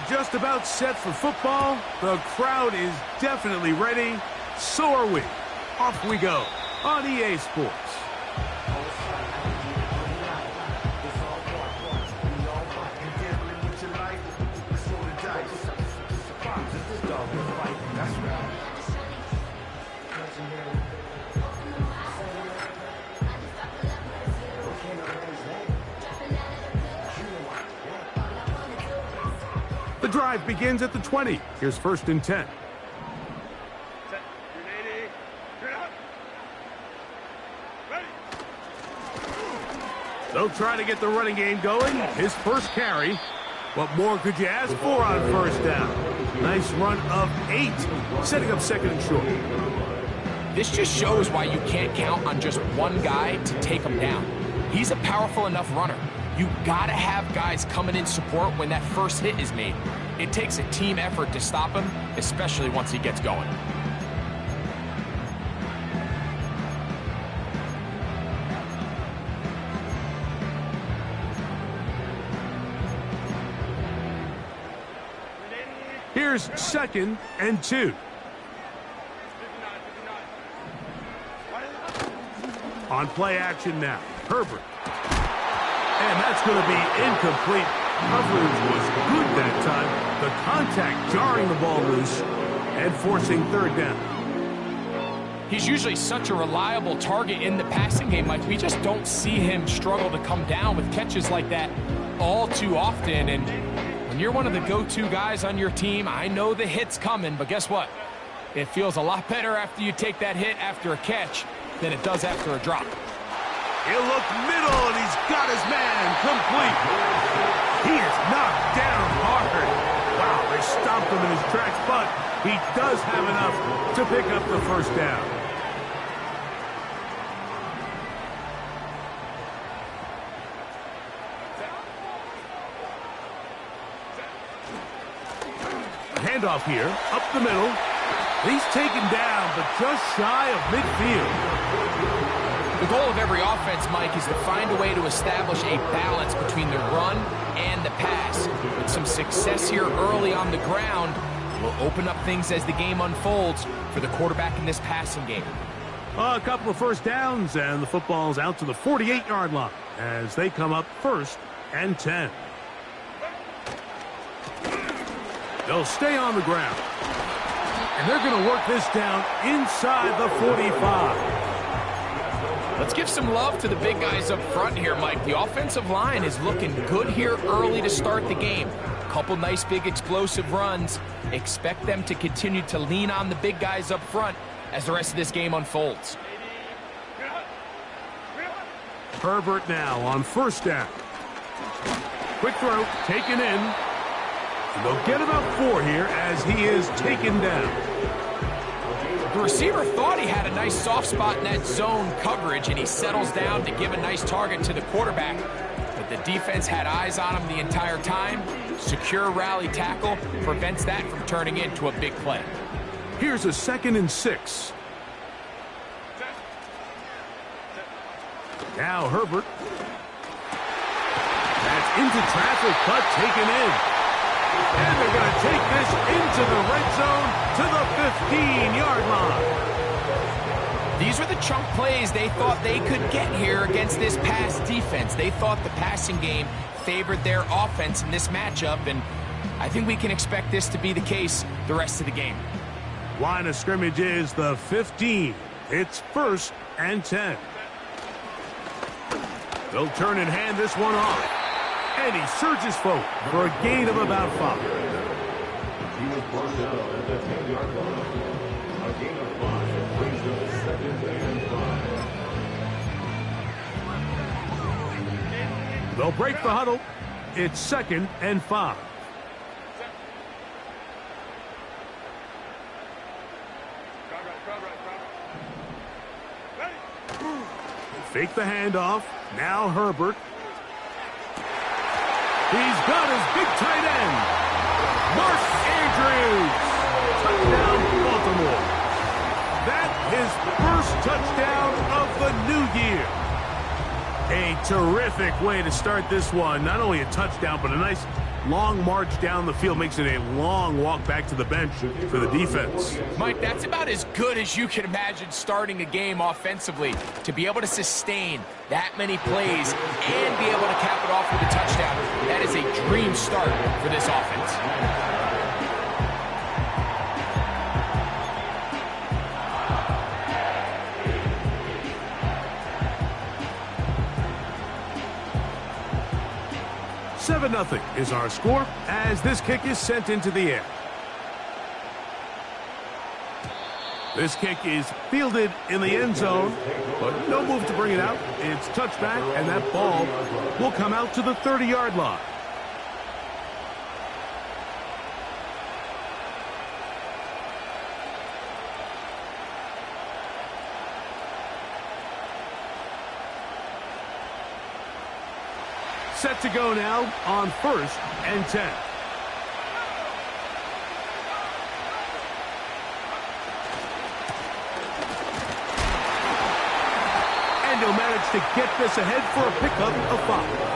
Just about set for football. The crowd is definitely ready. So are we. Off we go on EA Sports. The drive begins at the 20. Here's 1st and 10. They'll try to get the running game going. His first carry. What more could you ask for on 1st down? Nice run of 8, setting up 2nd and short. This just shows why you can't count on just one guy to take him down. He's a powerful enough runner. You gotta have guys coming in support when that first hit is made. It takes a team effort to stop him, especially once he gets going. Here's 2nd and 2. On play action now, Herbert. And that's going to be incomplete. Coverage was good that time. The contact jarring the ball loose and forcing 3rd down. He's usually such a reliable target in the passing game, Mike. We just don't see him struggle to come down with catches like that all too often. And when you're one of the go-to guys on your team, I know the hit's coming, but guess what? It feels a lot better after you take that hit after a catch than it does after a drop. He'll look middle, and he's got his man complete. He is knocked down hard. Wow, they stomped him in his tracks, but he does have enough to pick up the 1st down. Handoff here, up the middle. He's taken down, but just shy of midfield. The goal of every offense, Mike, is to find a way to establish a balance between the run and the pass. With some success here early on the ground, will open up things as the game unfolds for the quarterback in this passing game. A couple of 1st downs, and the football's out to the 48-yard line as they come up 1st and 10. They'll stay on the ground. And they're going to work this down inside the 45. Let's give some love to the big guys up front here, Mike. The offensive line is looking good here early to start the game. A couple nice big explosive runs. Expect them to continue to lean on the big guys up front as the rest of this game unfolds. Herbert now on 1st down. Quick throw, taken in. And they'll get about 4 here as he is taken down. The receiver thought he had a nice soft spot in that zone coverage, and he settles down to give a nice target to the quarterback. But the defense had eyes on him the entire time. Secure rally tackle prevents that from turning into a big play. Here's a 2nd and 6. Now Herbert. That's into traffic, but taken in. And they're going to take this into the red zone to the 15-yard line. These are the chunk plays they thought they could get here against this pass defense. They thought the passing game favored their offense in this matchup, and I think we can expect this to be the case the rest of the game. Line of scrimmage is the 15. It's 1st and 10. They'll turn and hand this one off. And he surges forward for a gain of about 5. He was brought down at the 10-yard line. A gain of 5 brings up 2nd and 5. They'll break the huddle. It's 2nd and 5. Fake the handoff. Now Herbert. He's got his big tight end, Mark Andrews. Touchdown, Baltimore. That his first touchdown of the new year. A terrific way to start this one. Not only a touchdown, but a nice long march down the field makes it a long walk back to the bench for the defense. Mike, that's about as good as you can imagine starting a game offensively. To be able to sustain that many plays and be able to cap it off with a touchdown, that is a dream start for this offense. Nothing is our score as this kick is sent into the air. This kick is fielded in the end zone, but no move to bring it out. It's touchback, and that ball will come out to the 30-yard line. Set to go now on 1st and 10. And he'll manage to get this ahead for a pickup of 5.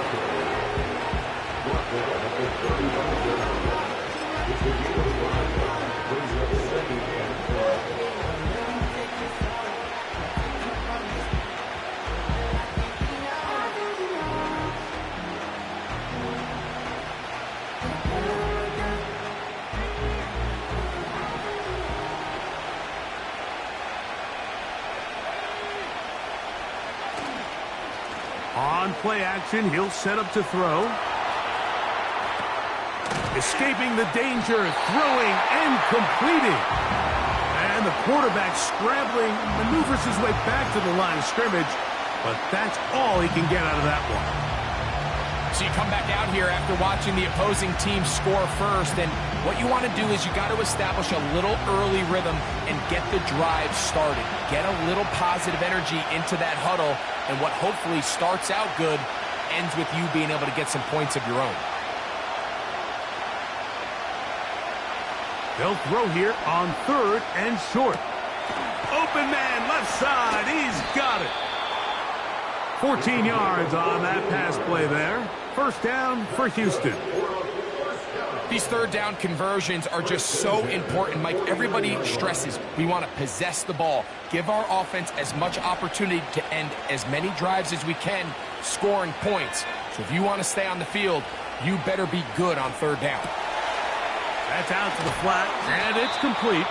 On play action, he'll set up to throw. Escaping the danger, throwing and completing. And the quarterback scrambling, maneuvers his way back to the line of scrimmage, but that's all he can get out of that one. So you come back out here after watching the opposing team score first, and what you want to do is you got to establish a little early rhythm and get the drive started. Get a little positive energy into that huddle, and what hopefully starts out good ends with you being able to get some points of your own. They'll throw here on 3rd and short. Open man, left side, he's got it. 14 yards on that pass play there. 1st down for Houston. These 3rd down conversions are just so important, Mike. Everybody stresses we want to possess the ball, give our offense as much opportunity to end as many drives as we can, scoring points. So if you want to stay on the field, you better be good on 3rd down. That's out to the flat, and it's complete.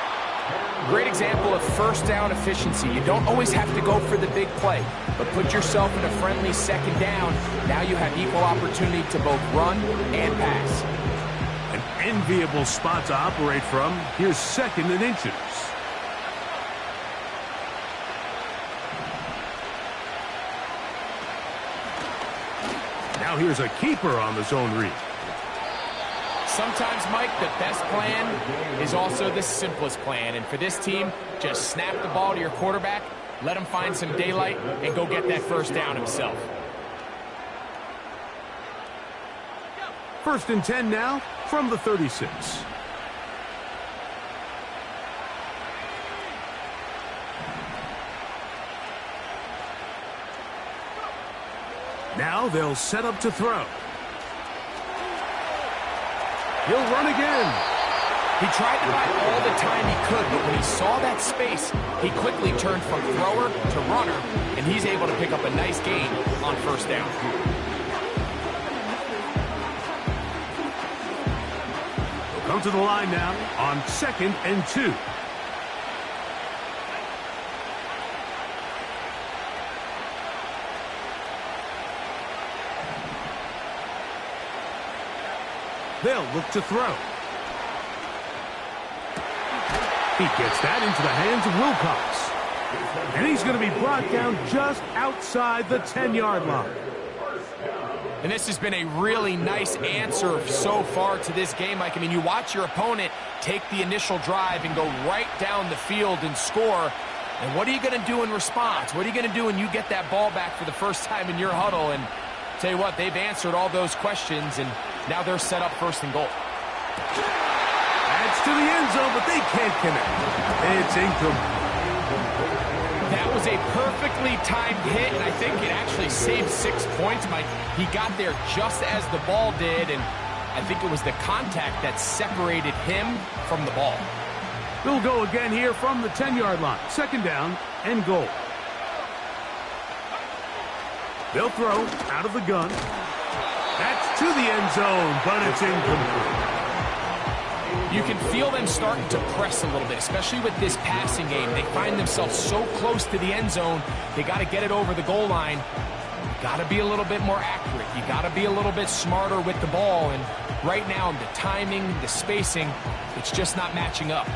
Great example of 1st down efficiency. You don't always have to go for the big play, but put yourself in a friendly 2nd down. Now you have equal opportunity to both run and pass. An enviable spot to operate from. Here's 2nd and inches. Now here's a keeper on the zone read. Sometimes, Mike, the best plan is also the simplest plan. And for this team, just snap the ball to your quarterback, let him find some daylight, and go get that 1st down himself. 1st and 10 now from the 36. Now they'll set up to throw. He'll run again. He tried to buy all the time he could, but when he saw that space, he quickly turned from thrower to runner, and he's able to pick up a nice gain on 1st down. He'll come to the line now on 2nd and 2. They'll look to throw. He gets that into the hands of Wilcox. And he's going to be brought down just outside the 10-yard line. And this has been a really nice answer so far to this game, Mike. I mean, you watch your opponent take the initial drive and go right down the field and score. And what are you going to do in response? What are you going to do when you get that ball back for the first time in your huddle? And tell you what, they've answered all those questions, and now they're set up 1st and goal. That's to the end zone, but they can't connect. It's incomplete. That was a perfectly timed hit, and I think it actually saved 6 points, Mike. He got there just as the ball did, and I think it was the contact that separated him from the ball. They'll go again here from the 10-yard line. Second down and goal. They'll throw out of the gun. That's to the end zone, but it's incomplete. You can feel them starting to press a little bit, especially with this passing game. They find themselves so close to the end zone, they got to get it over the goal line. You got to be a little bit more accurate. You got to be a little bit smarter with the ball. And right now, the timing, the spacing, it's just not matching up.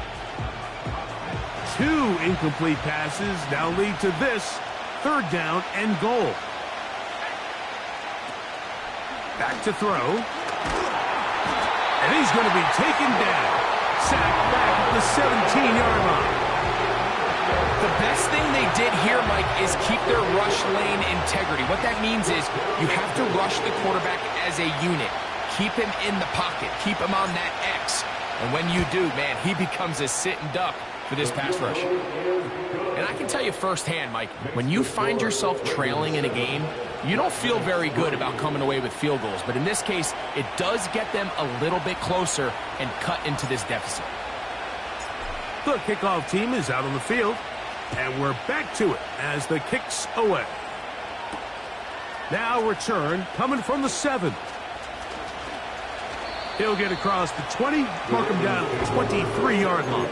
2 incomplete passes now lead to this third down and goal. Back to throw. And he's going to be taken down. Sacked back at the 17-yard line. The best thing they did here, Mike, is keep their rush lane integrity. What that means is you have to rush the quarterback as a unit. Keep him in the pocket. Keep him on that X. And when you do, man, he becomes a sitting duck for this pass rush. And I can tell you firsthand, Mike, when you find yourself trailing in a game, you don't feel very good about coming away with field goals. But in this case, it does get them a little bit closer and cut into this deficit. The kickoff team is out on the field, and we're back to it as the kick's away. Now return coming from the 7. He'll get across the 20, mark him down at the 23-yard line.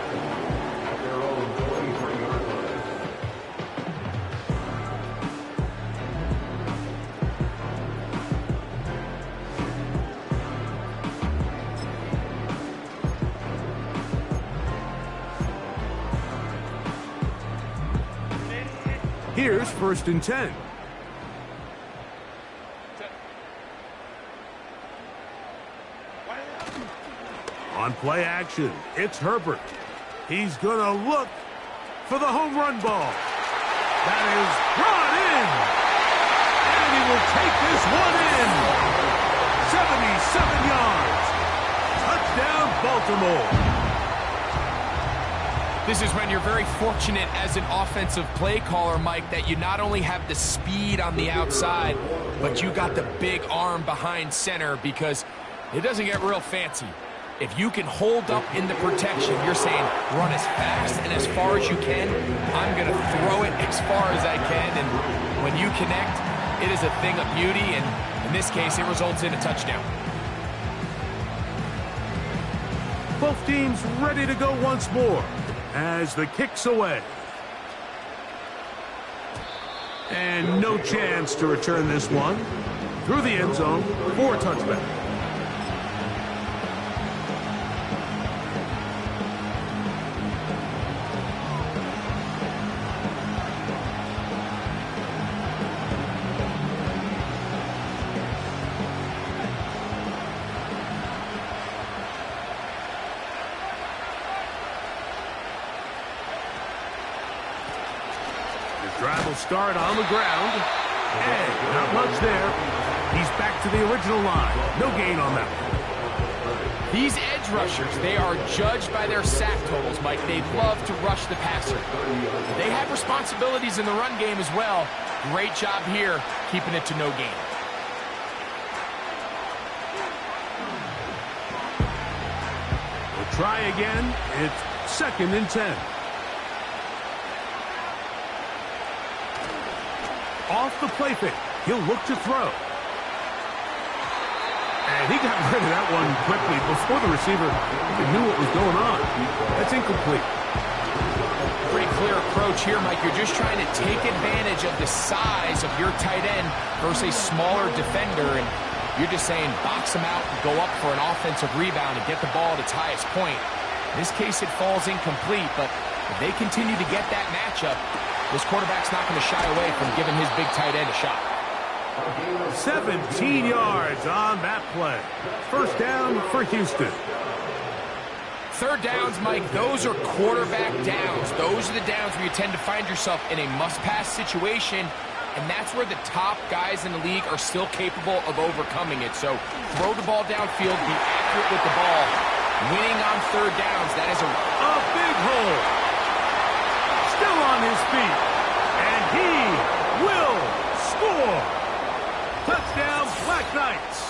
Here's 1st and 10. On play action, it's Herbert. He's going to look for the home run ball. That is brought in. And he will take this one in. 77 yards. Touchdown, Baltimore. This is when you're very fortunate as an offensive play caller, Mike, that you not only have the speed on the outside, but you got the big arm behind center, because it doesn't get real fancy. If you can hold up in the protection, you're saying run as fast and as far as you can. I'm going to throw it as far as I can, and when you connect, it is a thing of beauty, and in this case, it results in a touchdown. Both teams ready to go once more as the kick's away. And no chance to return this one through the end zone for a touchback. Drive will start on the ground. And not much there. He's back to the original line. No gain on that one. These edge rushers, they are judged by their sack totals, Mike. They love to rush the passer. They have responsibilities in the run game as well. Great job here, keeping it to no gain. We'll try again. It's 2nd and 10. Off the play fake. He'll look to throw. And he got rid of that one quickly before the receiver knew what was going on. That's incomplete. Pretty clear approach here, Mike. You're just trying to take advantage of the size of your tight end versus a smaller defender. And you're just saying box him out and go up for an offensive rebound and get the ball at its highest point. In this case, it falls incomplete. But if they continue to get that matchup, this quarterback's not going to shy away from giving his big tight end a shot. 17 yards on that play. First down for Houston. Third downs, Mike, those are quarterback downs. Those are the downs where you tend to find yourself in a must-pass situation, and that's where the top guys in the league are still capable of overcoming it. So throw the ball downfield, be accurate with the ball. Winning on third downs, that is a big hole. Still on his feet, and he will score. Touchdown, Black Knights.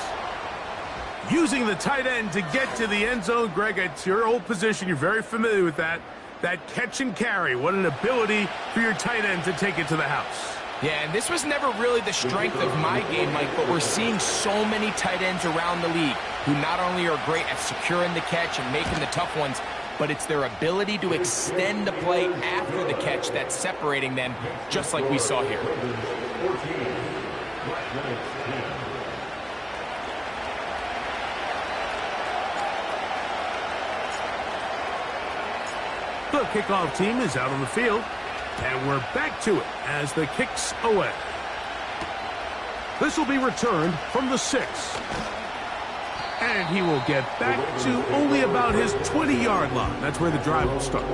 Using the tight end to get to the end zone, Greg, it's your old position. You're very familiar with that. That catch and carry. What an ability for your tight end to take it to the house. Yeah, and this was never really the strength of my game, Mike, but we're seeing so many tight ends around the league who not only are great at securing the catch and making the tough ones, but it's their ability to extend the play after the catch that's separating them, just like we saw here. The kickoff team is out on the field, and we're back to it as the kick's away. This will be returned from the 6. And he will get back to only about his 20-yard line. That's where the drive will start.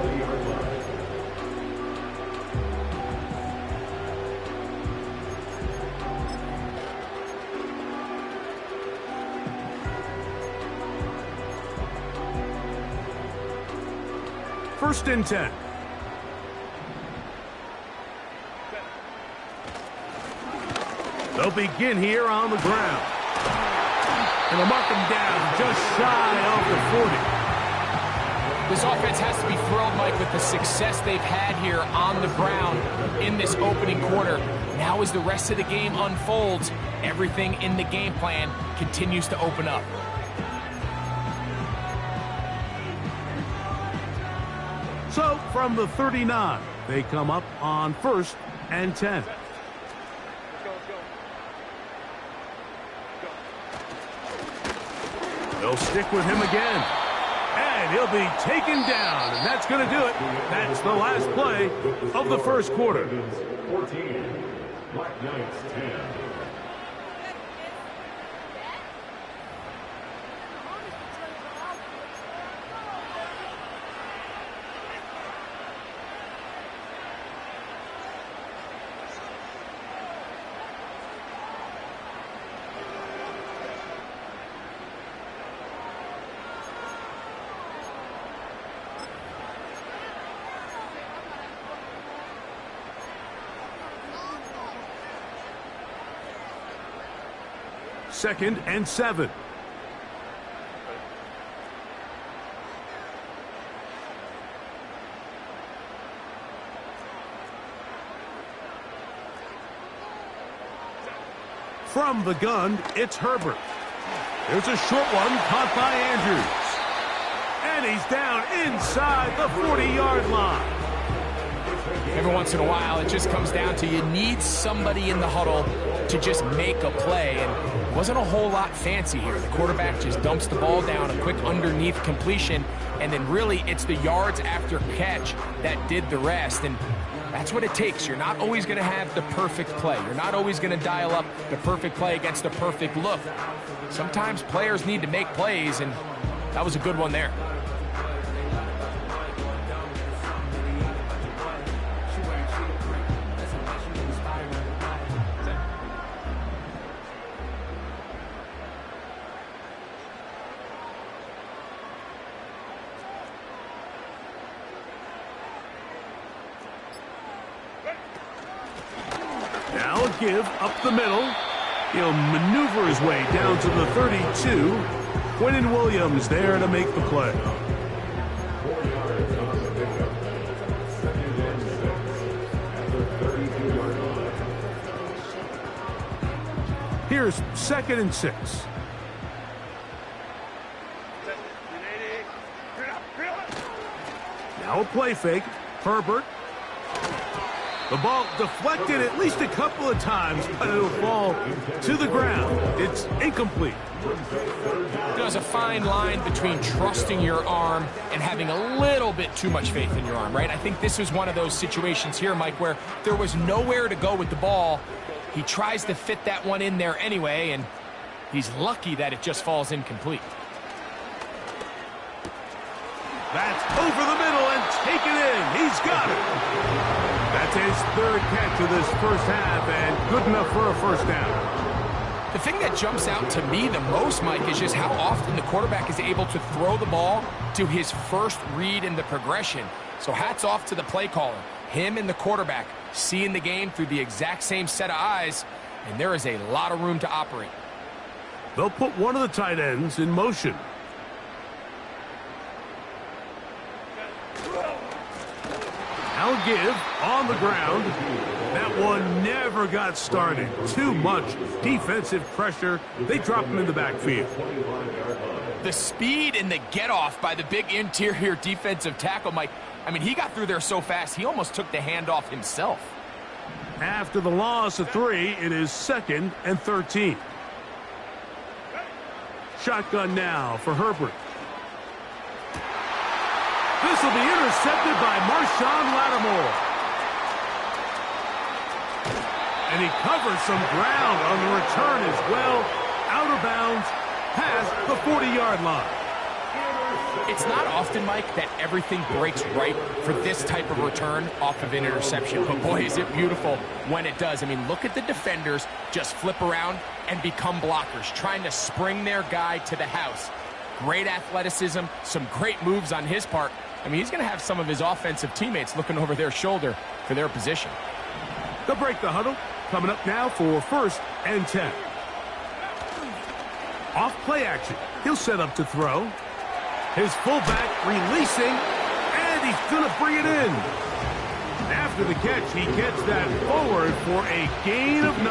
First and 10. They'll begin here on the ground. And they'll mark him down just shy of the 40. This offense has to be thrilled, Mike, with the success they've had here on the ground in this opening quarter. Now as the rest of the game unfolds, everything in the game plan continues to open up. So from the 39, they come up on 1st and 10. They'll stick with him again. And he'll be taken down. And that's going to do it. That's the last play of the first quarter. 14, Black Knights 10. Second and 7. From the gun, it's Herbert. There's a short one caught by Andrews. And he's down inside the 40-yard line. Every once in a while, it just comes down to you need somebody in the huddle to just make a play, and it wasn't a whole lot fancy here. The quarterback just dumps the ball down, a quick underneath completion, and then really it's the yards after catch that did the rest, and that's what it takes. You're not always going to have the perfect play. You're not always going to dial up the perfect play against the perfect look. Sometimes players need to make plays, and that was a good one there. Now a give up the middle. He'll maneuver his way down to the 32. Quinnen Williams there to make the play. 4 yards on the pickup. Second and 6 at the 32-yard line. Here's 2nd and 6. Now a play fake. Herbert. The ball deflected at least a couple of times, but it'll fall to the ground. It's incomplete. There's a fine line between trusting your arm and having a little bit too much faith in your arm, right? I think this is one of those situations here, Mike, where there was nowhere to go with the ball. He tries to fit that one in there anyway, and he's lucky that it just falls incomplete. That's over the middle and taken in. He's got it. That's his 3rd catch of this first half, and good enough for a first down. The thing that jumps out to me the most, Mike, is just how often the quarterback is able to throw the ball to his first read in the progression. So hats off to the play caller. Him and the quarterback seeing the game through the exact same set of eyes, and there is a lot of room to operate. They'll put one of the tight ends in motion. Now give on the ground. That one never got started. Too much defensive pressure. They drop him in the backfield. The speed and the get-off by the big interior defensive tackle, Mike. I mean, he got through there so fast, he almost took the handoff himself. After the loss of 3, it is 2nd and 13. Shotgun now for Herbert. This will be intercepted by Marshawn Lattimore. And he covers some ground on the return as well. Out of bounds, past the 40-yard line. It's not often, Mike, that everything breaks right for this type of return off of an interception. But, boy, is it beautiful when it does. I mean, look at the defenders just flip around and become blockers, trying to spring their guy to the house. Great athleticism, some great moves on his part. I mean, he's going to have some of his offensive teammates looking over their shoulder for their position. They'll break the huddle. Coming up now for 1st and 10. Off play action. He'll set up to throw. His fullback releasing, and he's going to bring it in. After the catch, he gets that forward for a gain of 9.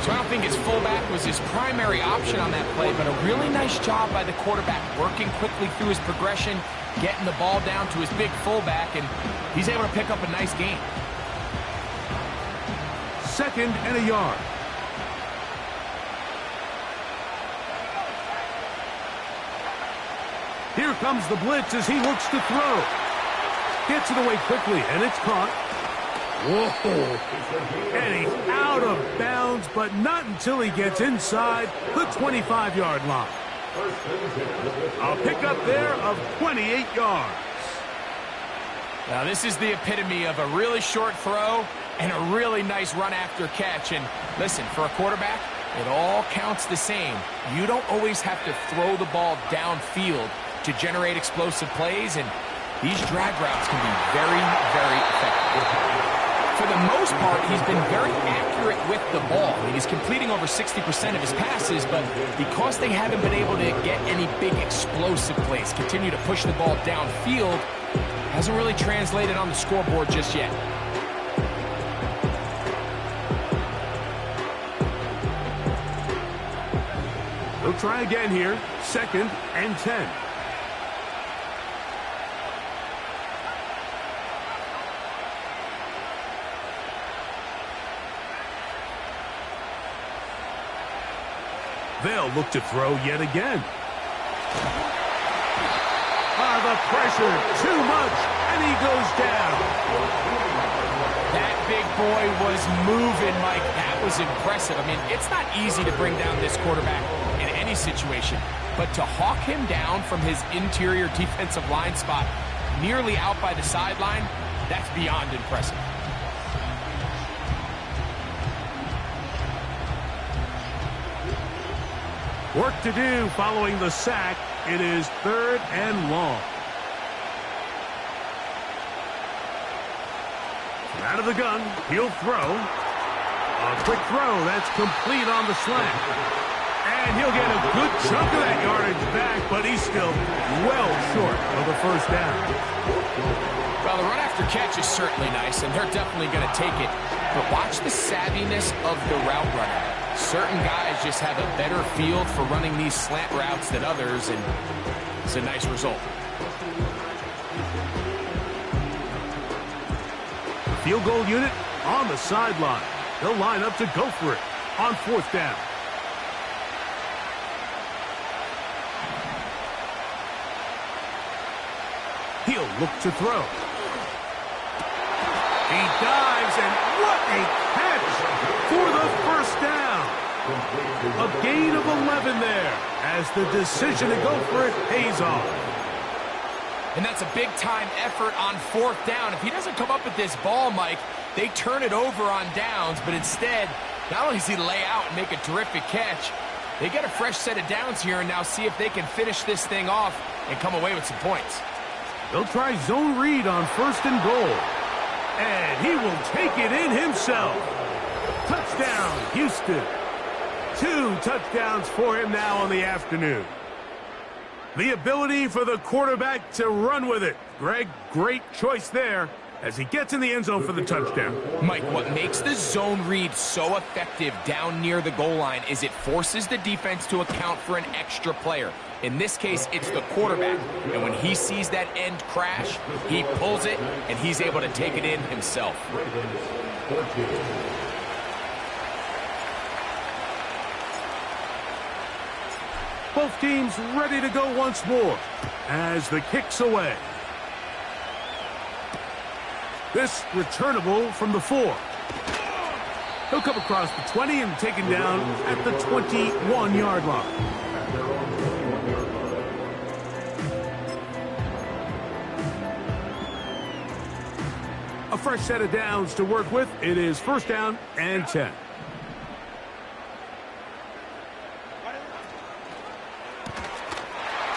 So I don't think his fullback was his primary option on that play, but a really nice job by the quarterback working quickly through his progression, getting the ball down to his big fullback, and he's able to pick up a nice gain. 2nd and a yard. Here comes the blitz as he looks to throw. Gets it away quickly, and it's caught. Whoa. And he's out of bounds, but not until he gets inside the 25-yard line. A pickup there of 28 yards. Now, this is the epitome of a really short throw and a really nice run after catch. And listen, for a quarterback, it all counts the same. You don't always have to throw the ball downfield to generate explosive plays, and these drag routes can be very, very effective. For the most part, he's been very accurate with the ball. I mean, he's completing over 60% of his passes, but because they haven't been able to get any big explosive plays, continue to push the ball downfield, hasn't really translated on the scoreboard just yet. They'll try again here. 2nd and 10. They'll look to throw yet again. The pressure, too much, and he goes down. That big boy was moving, Mike. That was impressive. I mean, it's not easy to bring down this quarterback in any situation, but to hawk him down from his interior defensive line spot nearly out by the sideline, that's beyond impressive. Work to do following the sack. It is 3rd and long. Out of the gun, he'll throw. A quick throw, that's complete on the slant. And he'll get a good chunk of that yardage back, but he's still well short of the 1st down. Well, the run after catch is certainly nice, and they're definitely going to take it. But watch the savviness of the route runner. Certain guys just have a better feel for running these slant routes than others, and it's a nice result. Field goal unit on the sideline. They'll line up to go for it on 4th down. He'll look to throw. He dives, and what a catch for the 1st down. A gain of 11 there as the decision to go for it pays off. And that's a big-time effort on 4th down. If he doesn't come up with this ball, Mike, they turn it over on downs, but instead, not only does he lay out and make a terrific catch, they get a fresh set of downs here and now see if they can finish this thing off and come away with some points. They'll try zone read on 1st and goal. And he will take it in himself. Touchdown, Houston. 2 touchdowns for him now on the afternoon. The ability for the quarterback to run with it. Greg, great choice there as he gets in the end zone for the touchdown. Mike, what makes the zone read so effective down near the goal line is it forces the defense to account for an extra player. In this case, it's the quarterback. And when he sees that end crash, he pulls it, and he's able to take it in himself. Both teams ready to go once more as the kick's away. This returnable from the 4. He'll come across the 20 and taken down at the 21-yard line. A fresh set of downs to work with. It is 1st down and 10.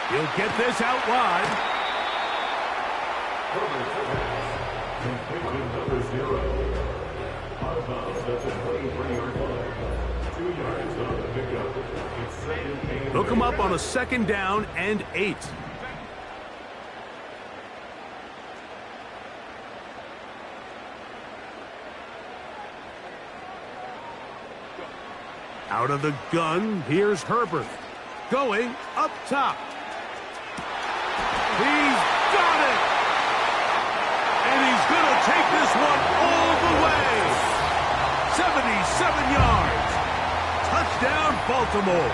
He'll get this out wide. Number 0. Out of bounds at the 23-yard line. 2 yards on the pickup. It's 2nd and 8. Hook him up on a 2nd down and 8. Out of the gun, here's Herbert. Going up top. He's got it! And he's going to take this one all the way. 77 yards. Touchdown, Baltimore.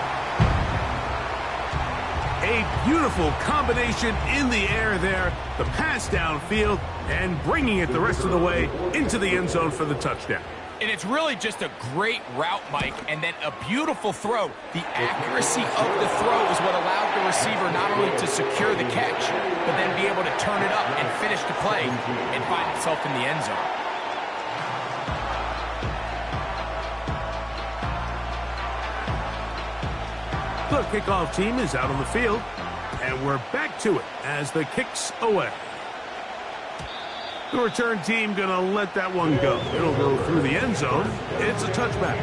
A beautiful combination in the air there. The pass downfield and bringing it the rest of the way into the end zone for the touchdown. And it's really just a great route, Mike, and then a beautiful throw. The accuracy of the throw is what allowed the receiver not only to secure the catch, but then be able to turn it up and finish the play and find himself in the end zone. The kickoff team is out on the field, and we're back to it as the kick's away. The return team going to let that one go. It'll go through the end zone. It's a touchback.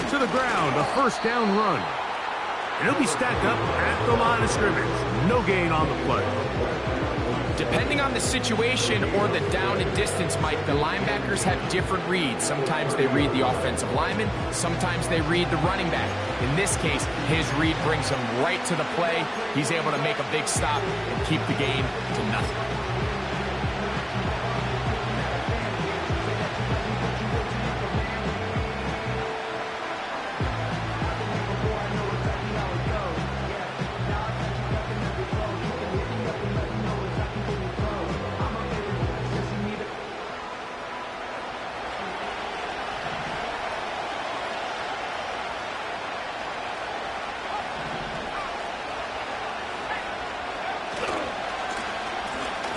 To the ground, a 1st down run. And he'll be stacked up at the line of scrimmage. No gain on the play. Depending on the situation or the down and distance, Mike, the linebackers have different reads. Sometimes they read the offensive lineman. Sometimes they read the running back. In this case, his read brings him right to the play. He's able to make a big stop and keep the game to nothing.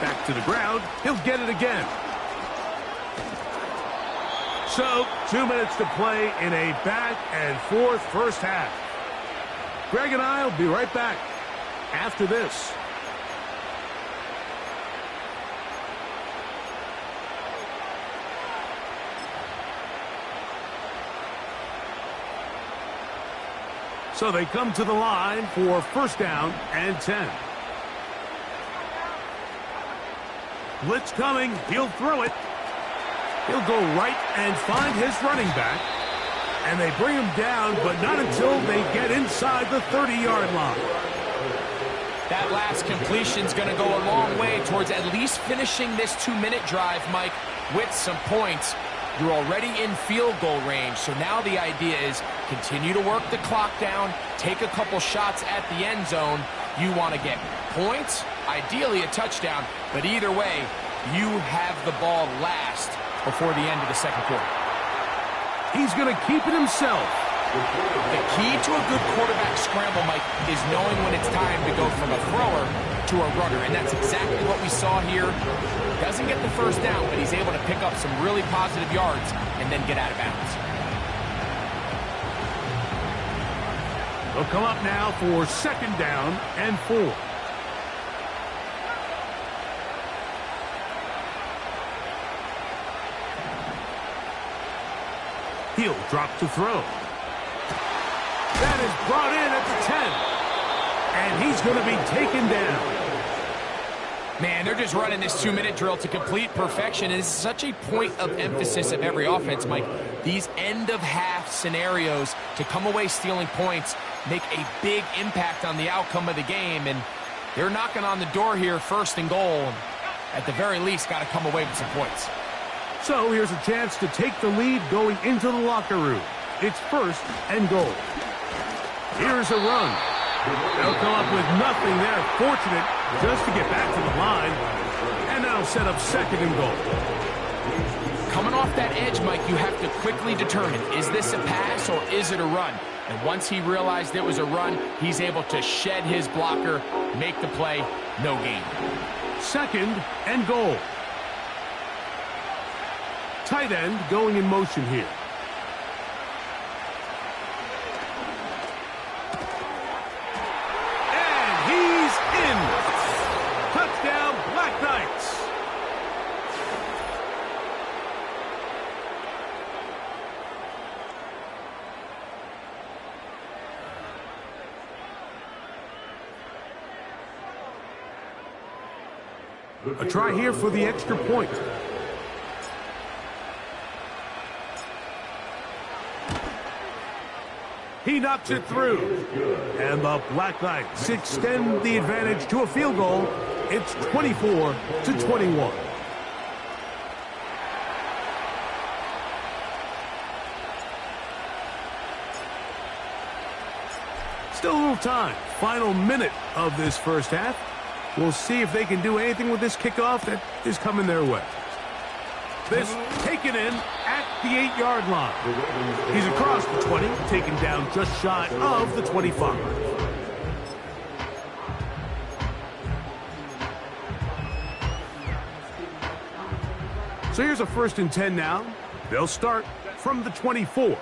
Back to the ground. He'll get it again. So, 2 minutes to play in a back-and-forth first half. Greg and I will be right back after this. So they come to the line for 1st down and 10. Blitz coming. He'll throw it. He'll go right and find his running back. And they bring him down, but not until they get inside the 30-yard line. That last completion's going to go a long way towards at least finishing this 2-minute drive, Mike, with some points. You're already in field goal range, so now the idea is continue to work the clock down, take a couple shots at the end zone. You want to get points, ideally a touchdown, but either way, you have the ball last before the end of the 2nd quarter. He's going to keep it himself. The key to a good quarterback scramble, Mike, is knowing when it's time to go from a thrower to a runner, and that's exactly what we saw here. Doesn't get the first down, but he's able to pick up some really positive yards and then get out of bounds. They'll come up now for 2nd down and 4. He'll drop to throw. That is brought in at the 10. And he's going to be taken down. Man, they're just running this 2-minute drill to complete perfection. And it's such a point of emphasis of every offense, Mike. These end-of-half scenarios to come away stealing points make a big impact on the outcome of the game. And they're knocking on the door here, 1st and goal. At the very least, got to come away with some points. So here's a chance to take the lead going into the locker room. It's 1st and goal. Here's a run. They'll come up with nothing there. Fortunate just to get back to the line. And that'll set up 2nd and goal. Coming off that edge, Mike, you have to quickly determine, is this a pass or is it a run? And once he realized it was a run, he's able to shed his blocker, make the play, no gain. 2nd and goal. Tight end going in motion here. And he's in. Touchdown, Black Knights. A try here for the extra point. He knocks it through. And the Black Knights extend the advantage to a field goal. It's 24-21. Still a little time. Final minute of this 1st half. We'll see if they can do anything with this kickoff that is coming their way. This taken in at the 8-yard line. He's across the 20, taken down just shy of the 25. So here's a 1st and 10 now. They'll start from the 24.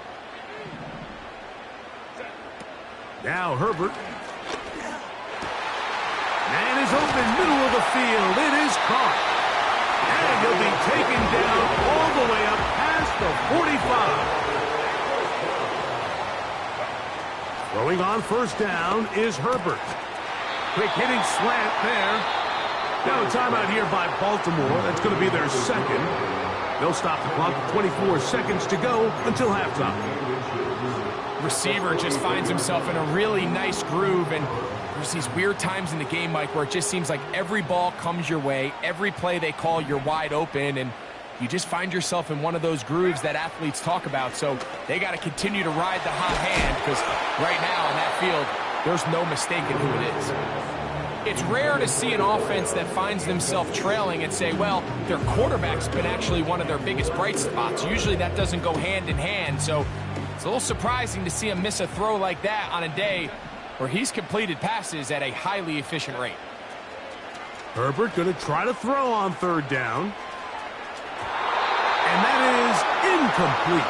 Now Herbert. Man is open, middle of the field. It is caught. And he'll be taken down all the way up past the 45. Throwing on 1st down is Herbert. Quick hitting slant there. Now a timeout here by Baltimore. That's going to be their 2nd. They'll stop the clock with 24 seconds to go until halftime. Receiver just finds himself in a really nice groove, and there's these weird times in the game, Mike, where it just seems like every ball comes your way, every play they call, you're wide open, and you just find yourself in one of those grooves that athletes talk about. So they got to continue to ride the hot hand, because right now in that field, there's no mistaking who it is. It's rare to see an offense that finds themselves trailing and say, well, their quarterback's been actually one of their biggest bright spots. Usually that doesn't go hand in hand, so it's a little surprising to see him miss a throw like that on a day where he's completed passes at a highly efficient rate. Herbert going to try to throw on 3rd down. And that is incomplete.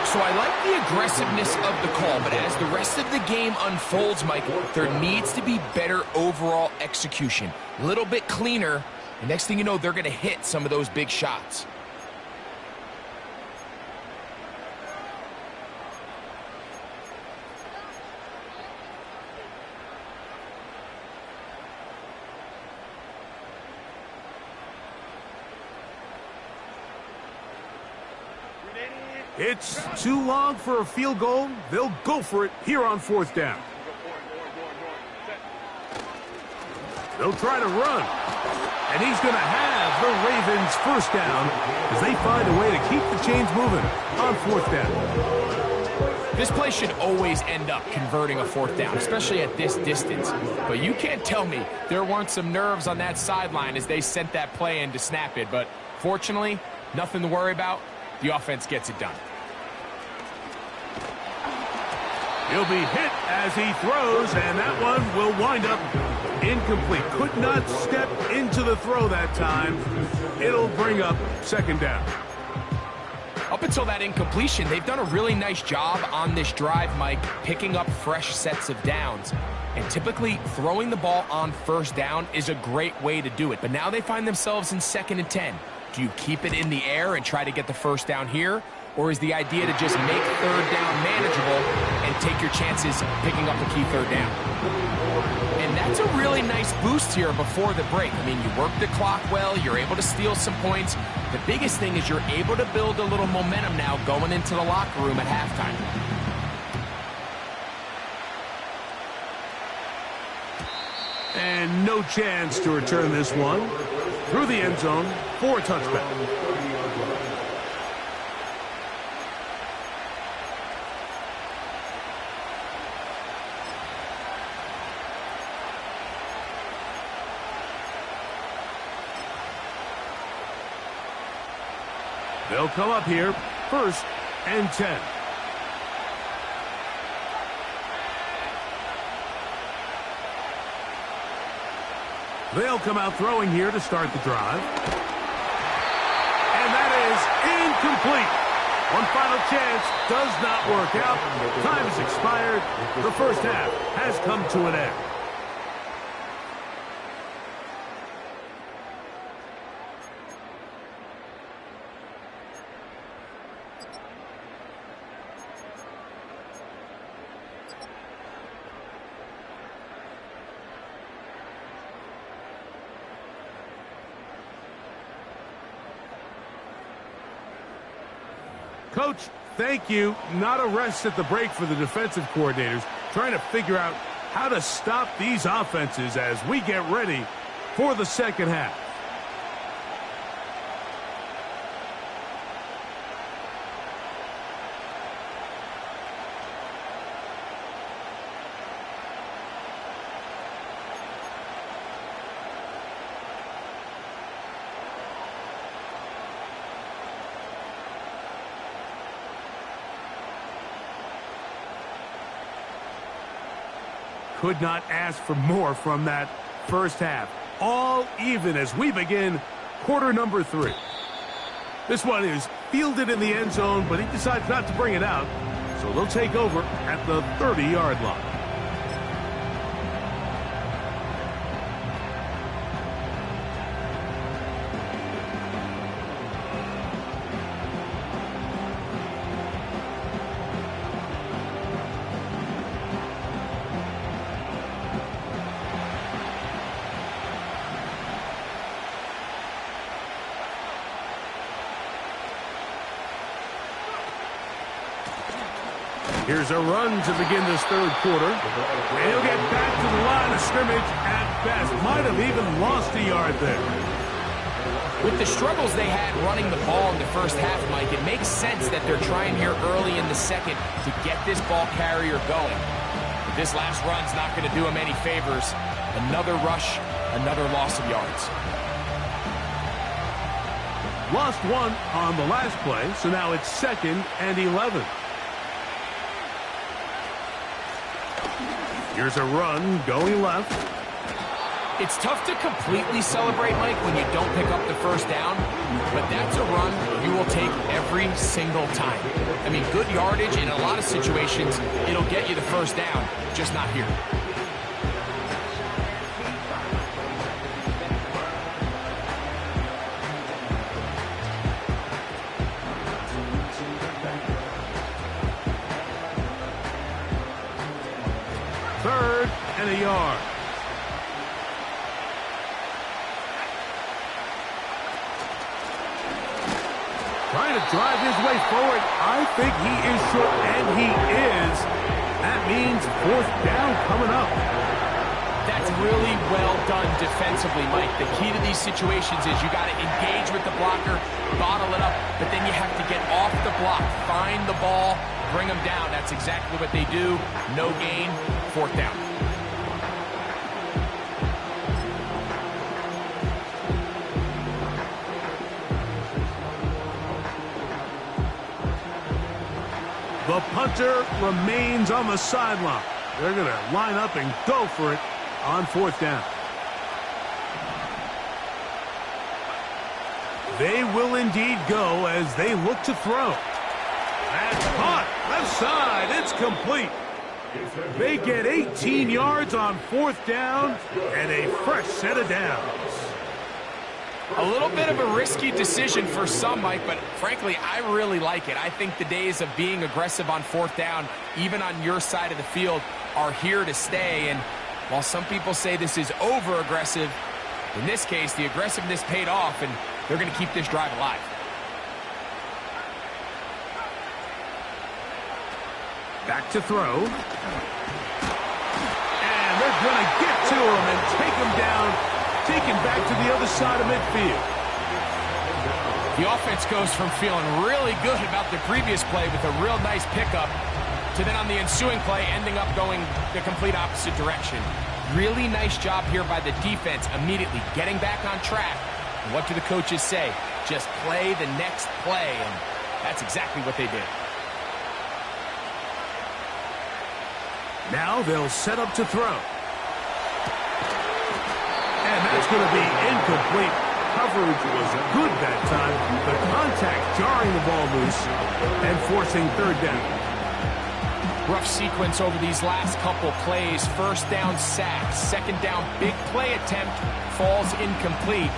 So I like the aggressiveness of the call, but as the rest of the game unfolds, Mike, there needs to be better overall execution. A little bit cleaner, and next thing you know, they're going to hit some of those big shots. It's too long for a field goal. They'll go for it here on 4th down. They'll try to run. And he's going to have the Ravens 1st down as they find a way to keep the chains moving on 4th down. This play should always end up converting a 4th down, especially at this distance. But you can't tell me there weren't some nerves on that sideline as they sent that play in to snap it. But fortunately, nothing to worry about. The offense gets it done. He'll be hit as he throws, and that one will wind up incomplete. Could not step into the throw that time. It'll bring up second down. Up until that incompletion, they've done a really nice job on this drive, Mike, picking up fresh sets of downs. And typically, throwing the ball on first down is a great way to do it. But now they find themselves in 2nd and 10. Do you keep it in the air and try to get the first down here? Or is the idea to just make third down manageable and take your chances picking up a key third down? And that's a really nice boost here before the break. I mean, you work the clock well, you're able to steal some points. The biggest thing is you're able to build a little momentum now going into the locker room at halftime. And no chance to return this one through the end zone for a touchback. They'll come up here, 1st and 10. They'll come out throwing here to start the drive. And that is incomplete. One final chance does not work out. Time has expired. The first half has come to an end. Coach, thank you. Not a rest at the break for the defensive coordinators, trying to figure out how to stop these offenses as we get ready for the second half. Could not ask for more from that first half. All even as we begin quarter number 3. This one is fielded in the end zone, but he decides not to bring it out. So they'll take over at the 30-yard line. Here's a run to begin this third quarter. And he'll get back to the line of scrimmage at best. Might have even lost a yard there. With the struggles they had running the ball in the first half, Mike, it makes sense that they're trying here early in the second to get this ball carrier going. But this last run's not going to do him any favors. Another rush, another loss of yards. Lost one on the last play, so now it's 2nd and 11. Here's a run going left. It's tough to completely celebrate, Mike, when you don't pick up the first down, but that's a run you will take every single time. I mean, good yardage in a lot of situations, it'll get you the first down, just not here. Third and a yard. Trying to drive his way forward. I think he is short, and he is. That means 4th down coming up. That's really well done defensively, Mike. The key to these situations is you got to engage with the blocker, bottle it up, but then you have to get off the block, find the ball, bring them down. That's exactly what they do. No gain, 4th down. The punter remains on the sideline. They're going to line up and go for it on 4th down. They will indeed go as they look to throw. That's caught. Left side. It's complete. They get 18 yards on 4th down and a fresh set of downs. A little bit of a risky decision for some, Mike, but frankly, I really like it. I think the days of being aggressive on 4th down, even on your side of the field, are here to stay. And while some people say this is over-aggressive, in this case, the aggressiveness paid off, and they're going to keep this drive alive. Back to throw. And they're going to get to him and take him down, taken back to the other side of midfield. The offense goes from feeling really good about the previous play with a real nice pickup to then on the ensuing play ending up going the complete opposite direction. Really nice job here by the defense immediately getting back on track. And what do the coaches say? Just play the next play, and that's exactly what they did. Now they'll set up to throw. And that's going to be incomplete. Coverage was good that time. The contact jarring the ball loose and forcing 3rd down. Rough sequence over these last couple plays. 1st down sack. 2nd down big play attempt falls incomplete.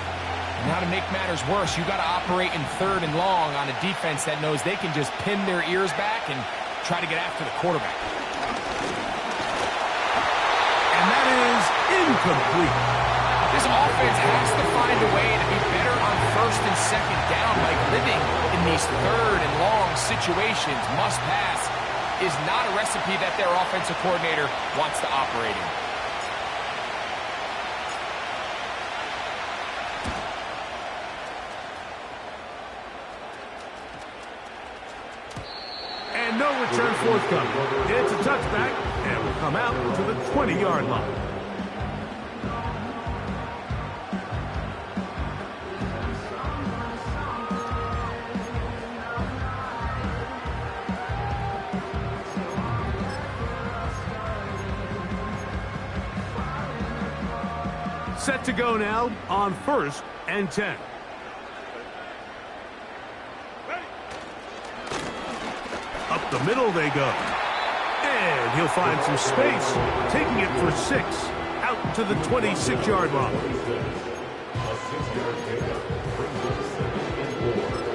Now to make matters worse, you got to operate in 3rd and long on a defense that knows they can just pin their ears back and try to get after the quarterback. And that is incomplete. This offense has to find a way to be better on 1st and 2nd down, like living in these 3rd and long situations. Must pass is not a recipe that their offensive coordinator wants to operate in. And no return forthcoming. It's a touchback, and will come out to the 20-yard line. Set to go now on 1st and 10. Up the middle they go. And he'll find some space, taking it for 6, out to the 26-yard line. A 6-yard pickup brings it to 2nd and 4.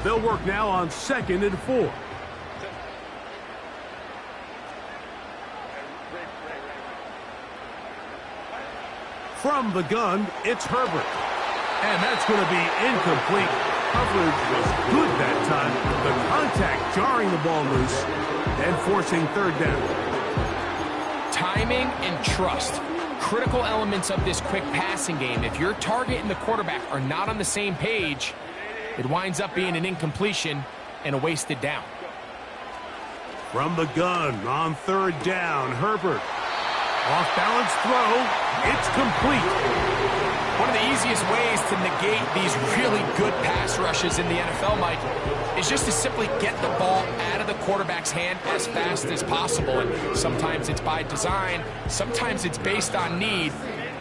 They'll work now on 2nd and 4. From the gun, it's Herbert. And that's going to be incomplete. Coverage was good that time. The contact jarring the ball loose and forcing 3rd down. Timing and trust. Critical elements of this quick passing game. If your target and the quarterback are not on the same page, it winds up being an incompletion and a wasted down. From the gun on 3rd down, Herbert. Off-balance throw. It's complete. One of the easiest ways to negate these really good pass rushes in the NFL, Mike, is just to simply get the ball out of the quarterback's hand as fast as possible. And sometimes it's by design, sometimes it's based on need.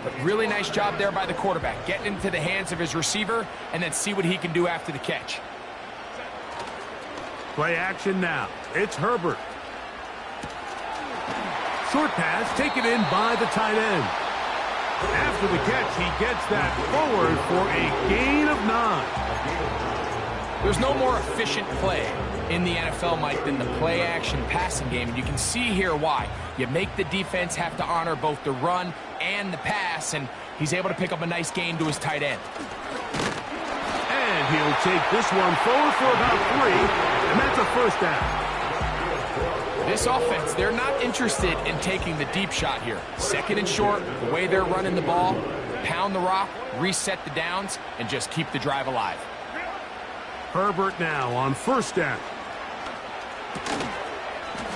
But really nice job there by the quarterback, getting into the hands of his receiver and then see what he can do after the catch. Play action now. It's Herbert. Short pass taken in by the tight end. After the catch, he gets that forward for a gain of 9. There's no more efficient play in the NFL, Mike, than the play-action passing game. And you can see here why. You make the defense have to honor both the run and the pass, and he's able to pick up a nice gain to his tight end. And he'll take this one forward for about 3, and that's a 1st down. This offense, they're not interested in taking the deep shot here. 2nd and short, the way they're running the ball, pound the rock, reset the downs, and just keep the drive alive. Herbert now on 1st down.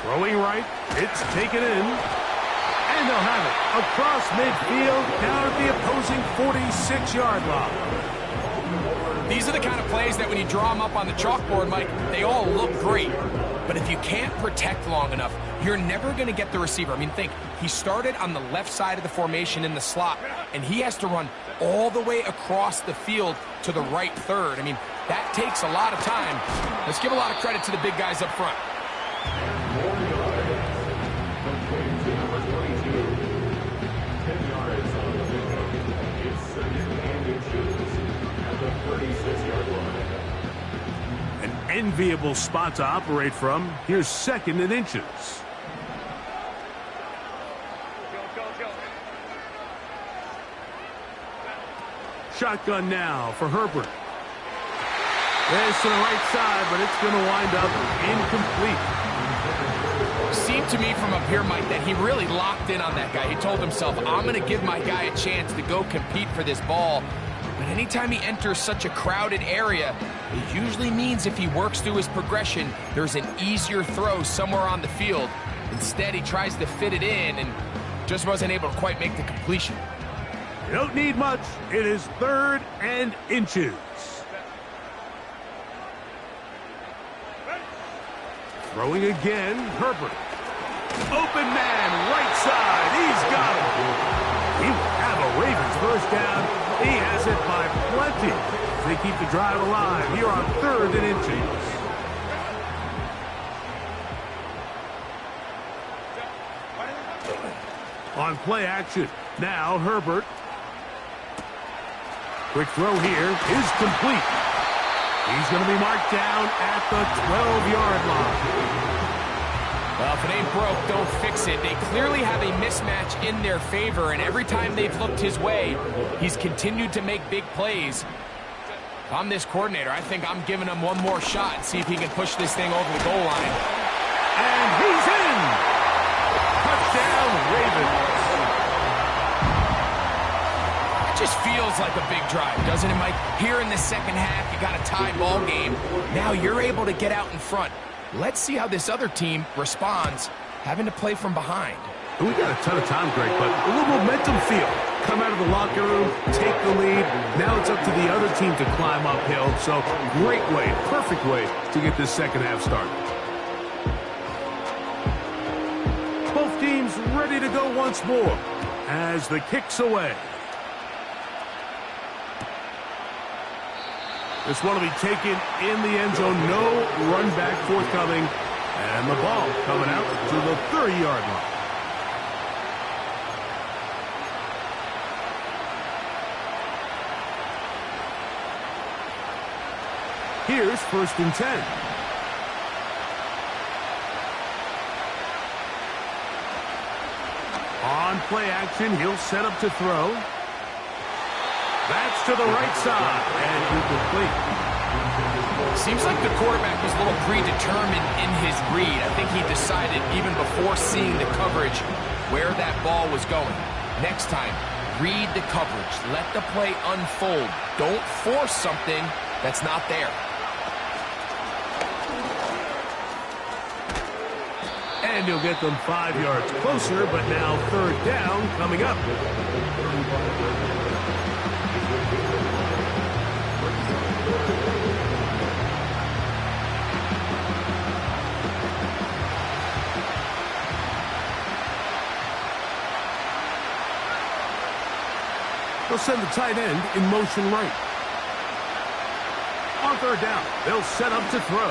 Throwing right, it's taken in. And And they'll have it across midfield, down at the opposing 46-yard line. These are the kind of plays that when you draw them up on the chalkboard, Mike, they all look great. But if you can't protect long enough, you're never going to get the receiver. I mean, think, he started on the left side of the formation in the slot, and he has to run all the way across the field to the right third. I mean, that takes a lot of time. Let's give a lot of credit to the big guys up front. An enviable spot to operate from. Here's 2nd and inches. Shotgun now for Herbert. There's to the right side, but it's going to wind up incomplete. Seemed to me from up here, Mike, that he really locked in on that guy. He told himself, I'm going to give my guy a chance to go compete for this ball. But anytime he enters such a crowded area, it usually means if he works through his progression, there's an easier throw somewhere on the field. Instead, he tries to fit it in and just wasn't able to quite make the completion. You don't need much. It is 3rd and inches. Throwing again, Herbert. Open man, right side. He's got him. He will have a Ravens first down. He has it by plenty. They keep the drive alive here on 3rd and inches. On play action. Now Herbert. Quick throw here is complete. He's going to be marked down at the 12-yard line. Well, if it ain't broke, don't fix it. They clearly have a mismatch in their favor, and every time they've looked his way, he's continued to make big plays. If I'm this coordinator, I think I'm giving him one more shot and see if he can push this thing over the goal line. And he's in! Touchdown, Ravens. It just feels like a big drive, doesn't it, Mike? Here in the second half, you got a tie ball game. Now you're able to get out in front. Let's see how this other team responds, having to play from behind. We got a ton of time, Greg, but a little momentum feel. Come out of the locker room, take the lead. Now it's up to the other team to climb uphill. So great way, perfect way to get this second half started. Both teams ready to go once more as the kick's away. This one will be taken in the end zone. No run back forthcoming. And the ball coming out to the 30-yard line. Here's 1st and 10. On play action, he'll set up to throw. That's to the right side, and incomplete. Seems like the quarterback was a little predetermined in his read. I think he decided even before seeing the coverage where that ball was going. Next time, read the coverage. Let the play unfold. Don't force something that's not there. And he'll get them 5 yards closer, but now 3rd down coming up. They'll send the tight end in motion right. On 3rd down, they'll set up to throw.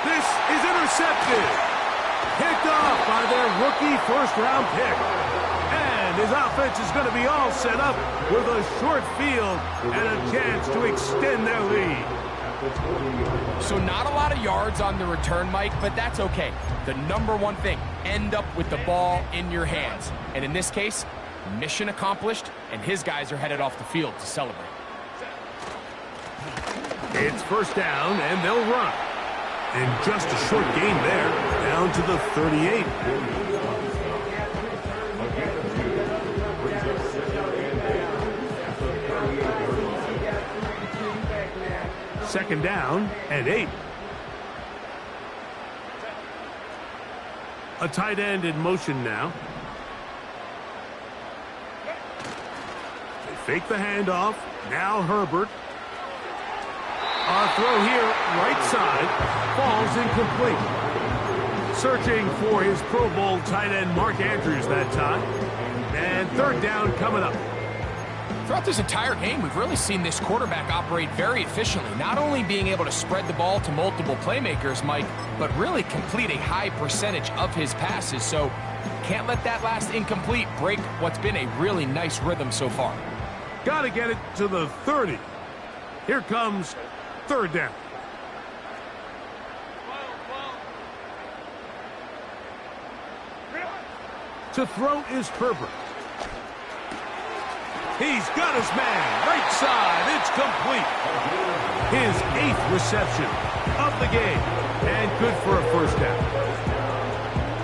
This is intercepted. Picked off by their rookie first-round pick. And his offense is going to be all set up with a short field and a chance to extend their lead. So not a lot of yards on the return, Mike, but that's okay. The number one thing, end up with the ball in your hands. And in this case, mission accomplished, and his guys are headed off the field to celebrate. It's 1st down, and they'll run. And just a short gain there, down to the 38. 2nd down and 8. A tight end in motion now. Fake the handoff. Now Herbert. A throw here, right side. Falls incomplete. Searching for his Pro Bowl tight end Mark Andrews that time. And third down coming up. Throughout this entire game, we've really seen this quarterback operate very efficiently, not only being able to spread the ball to multiple playmakers, Mike, but really complete a high percentage of his passes. So can't let that last incomplete break what's been a really nice rhythm so far. Got to get it to the 30. Here comes third down. To throw is Herbert. He's got his man. Right side. It's complete. His 8th reception of the game. And good for a first down.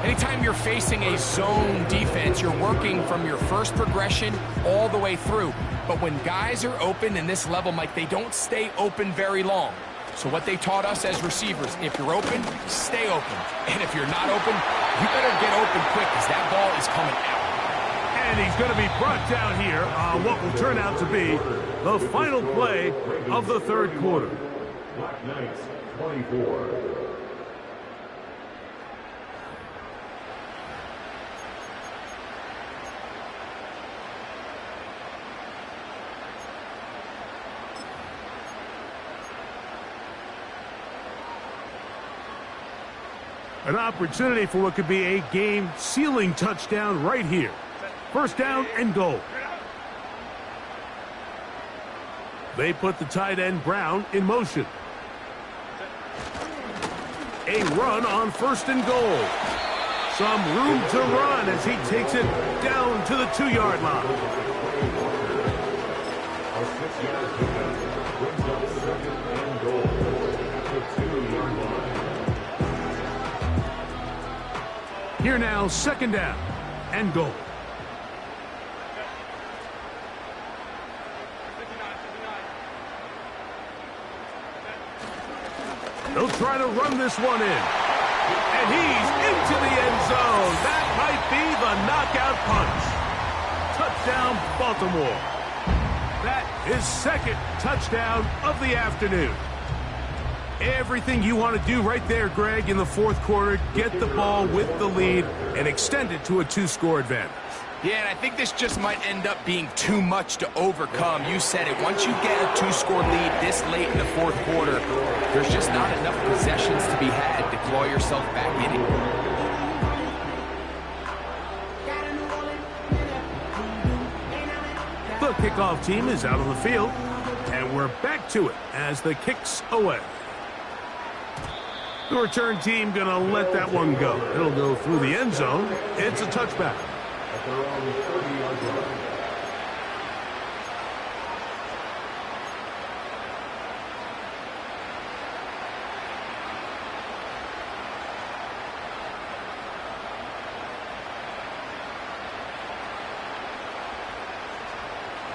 Anytime you're facing a zone defense, you're working from your first progression all the way through. But when guys are open in this level, Mike, they don't stay open very long. So what they taught us as receivers, if you're open, stay open. And if you're not open, you better get open quick because that ball is coming out. And he's going to be brought down here on what will turn out to be the final play of the third quarter. Black Knights 24. An opportunity for what could be a game-sealing touchdown right here. First down and goal. They put the tight end Brown in motion. A run on first and goal. Some room to run as he takes it down to the 2-yard line. A 6-yard pickup brings up second and goal at the 2-yard line. Here now, second down and goal. They'll try to run this one in. And he's into the end zone. That might be the knockout punch. Touchdown, Baltimore. That is second touchdown of the afternoon. Everything you want to do right there, Greg, in the fourth quarter. Get the ball with the lead and extend it to a 2-score advantage. Yeah, and I think this just might end up being too much to overcome. You said it. Once you get a 2-score lead this late in the fourth quarter, there's just not enough possessions to be had to claw yourself back in it. The kickoff team is out on the field, and we're back to it as the kick's away. The return team going to let that one go. It'll go through the end zone. It's a touchback. At their own 30-yard line.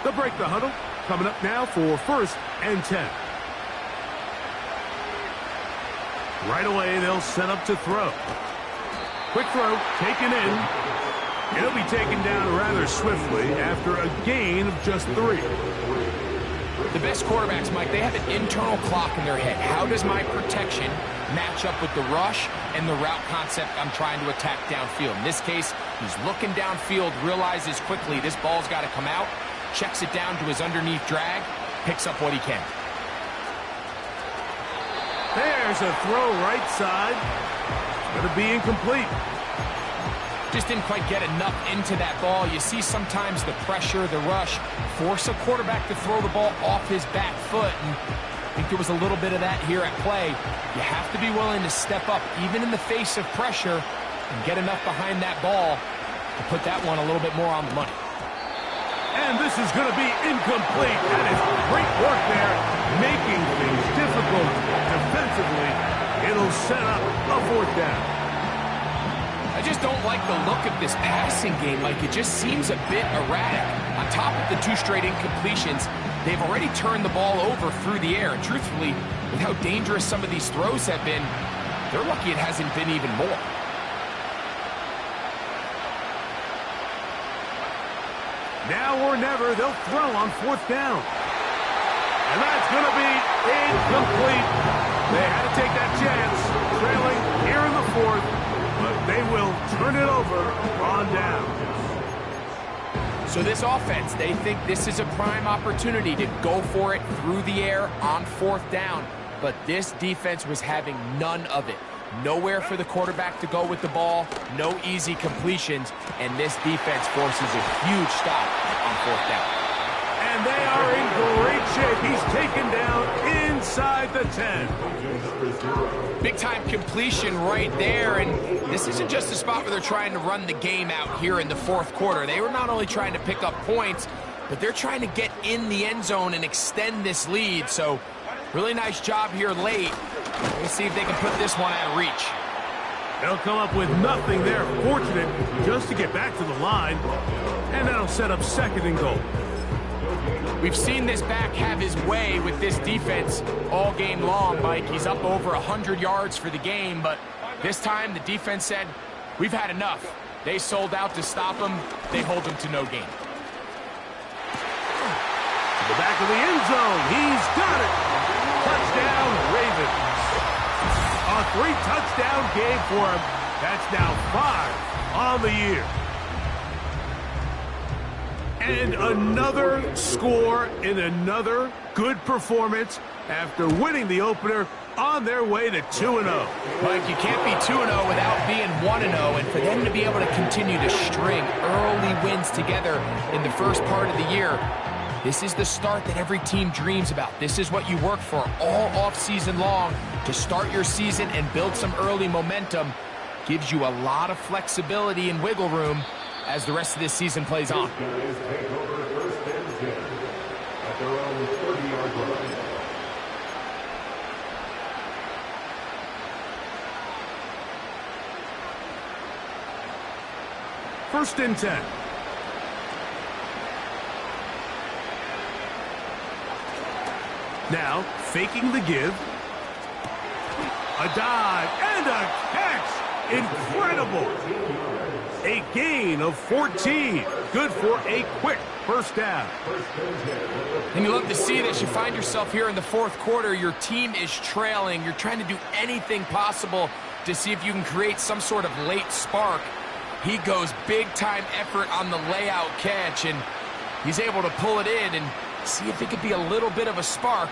They'll break the huddle. Coming up now for first and 10. Right away, they'll set up to throw. Quick throw, taken in. It'll be taken down rather swiftly after a gain of just 3. The best quarterbacks, Mike, they have an internal clock in their head. How does my protection match up with the rush and the route concept I'm trying to attack downfield? In this case, he's looking downfield, realizes quickly this ball's got to come out, checks it down to his underneath drag, picks up what he can. There's a throw right side. Going to be incomplete. Just didn't quite get enough into that ball. You see sometimes the pressure, the rush, force a quarterback to throw the ball off his back foot. And I think there was a little bit of that here at play. You have to be willing to step up, even in the face of pressure, and get enough behind that ball to put that one a little bit more on the money. And this is going to be incomplete. That is great work there, making things difficult defensively. It'll set up a fourth down. I just don't like the look of this passing game. Like, it just seems a bit erratic. On top of the 2 straight incompletions, they've already turned the ball over through the air. And truthfully, with how dangerous some of these throws have been, they're lucky it hasn't been even more. Now or never, they'll throw on 4th down. And that's going to be incomplete. They had to take that chance, trailing here in the 4th, but they will turn it over on down. So this offense, they think this is a prime opportunity to go for it through the air on 4th down. But this defense was having none of it. Nowhere for the quarterback to go with the ball, no easy completions, and this defense forces a huge stop on 4th down. And they are in great shape. He's taken down inside the 10. Big-time completion right there, and this isn't just a spot where they're trying to run the game out here in the 4th quarter. They were not only trying to pick up points, but they're trying to get in the end zone and extend this lead. So really nice job here late. Let's see if they can put this one out of reach. They'll come up with nothing there. Fortunate just to get back to the line, and that'll set up 2nd and goal. We've seen this back have his way with this defense all game long, Mike. He's up over 100 yards for the game, but this time the defense said, we've had enough. They sold out to stop him. They hold him to no gain. To the back of the end zone. He's got it. Touchdown, Ravens. A 3-touchdown game for him. That's now 5 on the year. And another score in another good performance after winning the opener on their way to 2-0. Mike, you can't be 2-0 without being 1-0, and for them to be able to continue to string early wins together in the first part of the year, this is the start that every team dreams about. This is what you work for all offseason long, to start your season and build some early momentum. Gives you a lot of flexibility and wiggle room as the rest of this season plays on. Guys take over 1st and 10 at their own 30-yard line. First and 10. Now, faking the give. A dive and a catch. Incredible. A gain of 14. Good for a quick 1st down. And you love to see this. You find yourself here in the 4th quarter. Your team is trailing. You're trying to do anything possible to see if you can create some sort of late spark. He goes big-time effort on the layout catch, and he's able to pull it in and see if it could be a little bit of a spark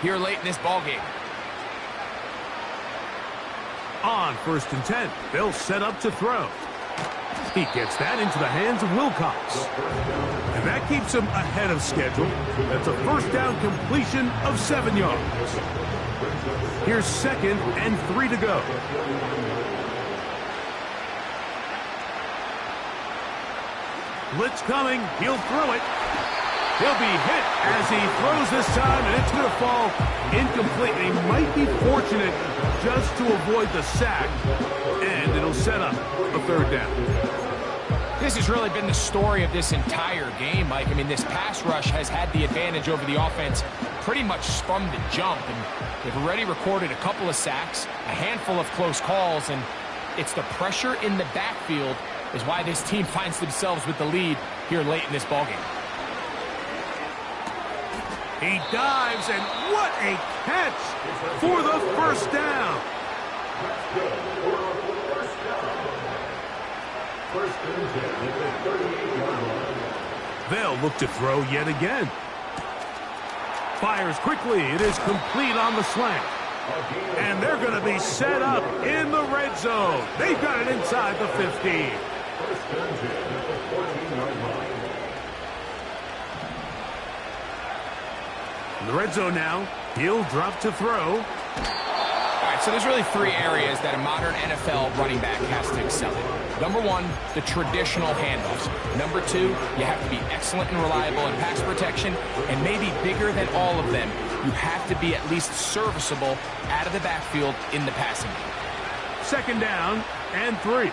here late in this ballgame. On 1st and 10, they'll set up to throw. He gets that into the hands of Wilcox. And that keeps him ahead of schedule. That's a 1st down completion of 7 yards. Here's 2nd and 3 to go. Blitz coming. He'll throw it. He'll be hit as he throws this time, and it's going to fall incomplete. He might be fortunate just to avoid the sack, and it'll set up a 3rd down. This has really been the story of this entire game, Mike. I mean, this pass rush has had the advantage over the offense pretty much from the jump, and they've already recorded a couple of sacks, a handful of close calls, and it's the pressure in the backfield is why this team finds themselves with the lead here late in this ballgame. He dives, and what a catch for the 1st down. They'll look to throw yet again. Fires quickly. It is complete on the slant. And they're going to be set up in the red zone. They've got it inside the 15. In the red zone now, he'll drop to throw. All right, so there's really 3 areas that a modern NFL running back has to excel in. Number 1, the traditional handoffs. Number 2, you have to be excellent and reliable in pass protection, and maybe bigger than all of them, you have to be at least serviceable out of the backfield in the passing game. 2nd down and 3.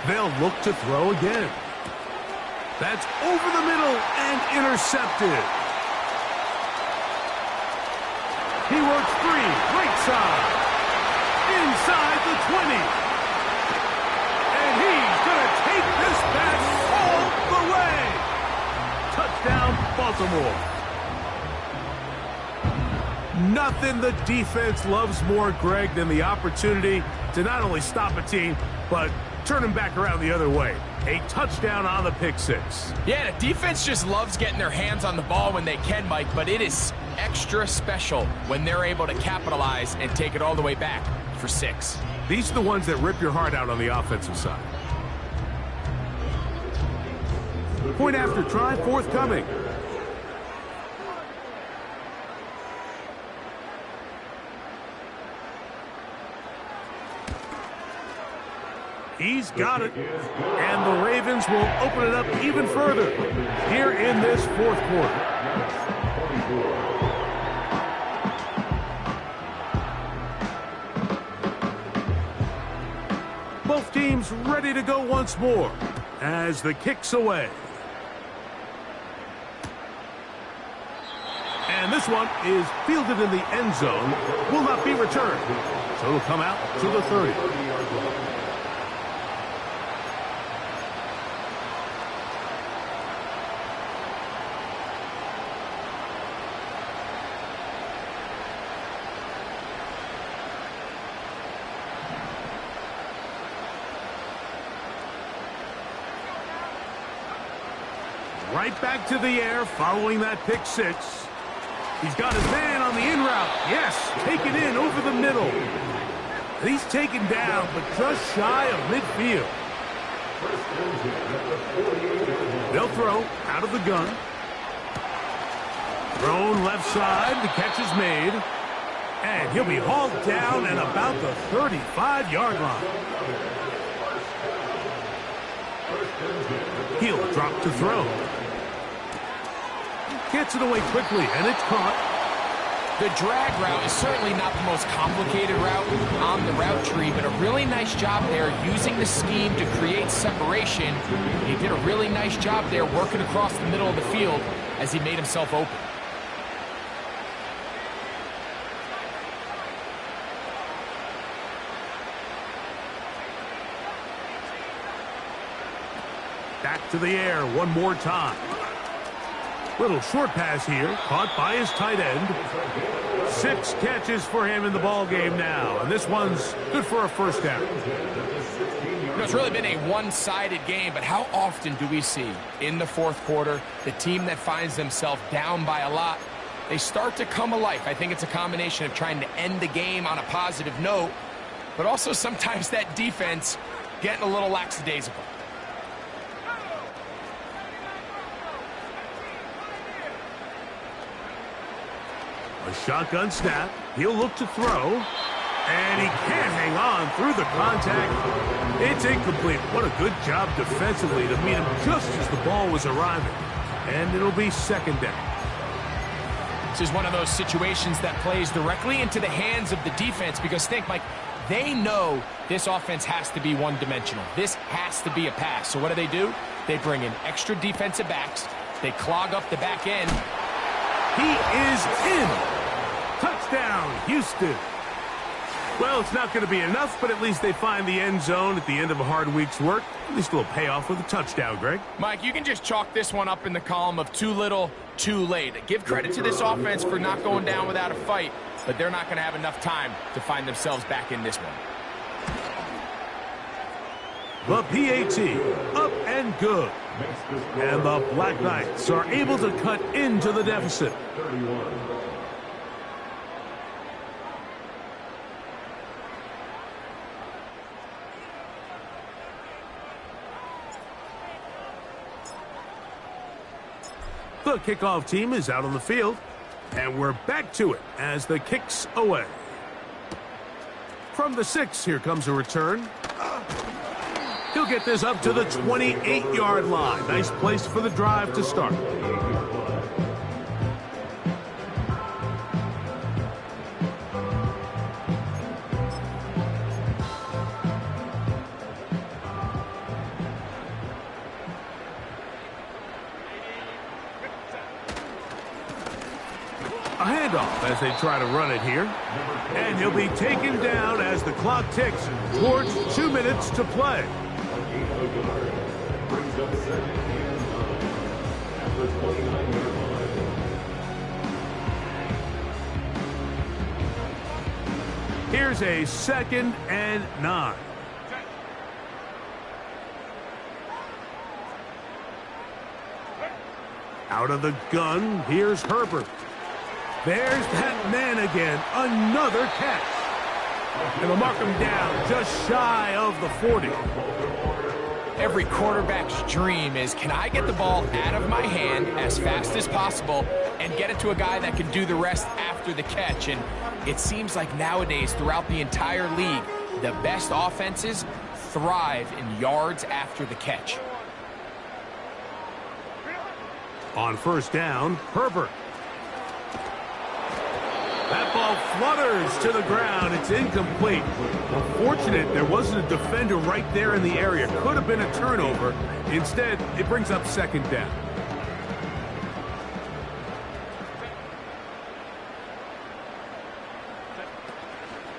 They'll look to throw again. That's over the middle and intercepted. He works free. Great side. Inside the 20. And he's going to take this pass all the way. Touchdown, Baltimore. Nothing the defense loves more, Greg, than the opportunity to not only stop a team, but turn them back around the other way. A touchdown on the pick six. Yeah, the defense just loves getting their hands on the ball when they can, Mike, but it is extra special when they're able to capitalize and take it all the way back for 6. These are the ones that rip your heart out on the offensive side. Point after try forthcoming. He's got it. And the Ravens will open it up even further here in this fourth quarter. Both teams ready to go once more as the kick's away. And this one is fielded in the end zone. Will not be returned. So it'll come out to the 30. Right back to the air following that pick six. He's got his man on the in route. Yes, take it in over the middle. And he's taken down, but just shy of midfield. They'll throw out of the gun. Thrown left side. The catch is made. And he'll be hauled down at about the 35-yard line. He'll drop to throw. Gets it away quickly, and it's caught. The drag route is certainly not the most complicated route on the route tree, but a really nice job there using the scheme to create separation. He did a really nice job there working across the middle of the field as he made himself open. Back to the air one more time. Little short pass here, caught by his tight end. 6 catches for him in the ball game now, and this one's good for a first down. You know, it's really been a one-sided game, but how often do we see in the fourth quarter the team that finds themselves down by a lot, they start to come alive? I think it's a combination of trying to end the game on a positive note, but also sometimes that defense getting a little lackadaisical. A shotgun snap. He'll look to throw. And he can't hang on through the contact. It's incomplete. What a good job defensively to meet him just as the ball was arriving. And it'll be second down. This is one of those situations that plays directly into the hands of the defense because think, Mike, they know this offense has to be one-dimensional. This has to be a pass. So what do? They bring in extra defensive backs. They clog up the back end. He is in. Touchdown, Houston. Well, it's not going to be enough, but at least they find the end zone at the end of a hard week's work. At least a little payoff with a touchdown, Greg. Mike, you can just chalk this one up in the column of too little, too late. Give credit to this offense for not going down without a fight, but they're not going to have enough time to find themselves back in this one. The PAT, up and good. And the Black Knights are able to cut into the deficit. The kickoff team is out on the field, and we're back to it as the kick's away. From the 6, here comes a return. He'll get this up to the 28-yard line. Nice place for the drive to start. A handoff as they try to run it here. And he'll be taken down as the clock ticks towards 2 minutes to play. Brings up second and 9 after 29-yard line. Here's a 2nd and 9. Out of the gun, here's Herbert. There's that man again, another catch. And they'll mark him down just shy of the 40. Every quarterback's dream is, can I get the ball out of my hand as fast as possible and get it to a guy that can do the rest after the catch? And it seems like nowadays, throughout the entire league, the best offenses thrive in yards after the catch. On first down, Herbert. That ball flutters to the ground. It's incomplete. Unfortunate there wasn't a defender right there in the area. Could have been a turnover. Instead, it brings up 2nd down.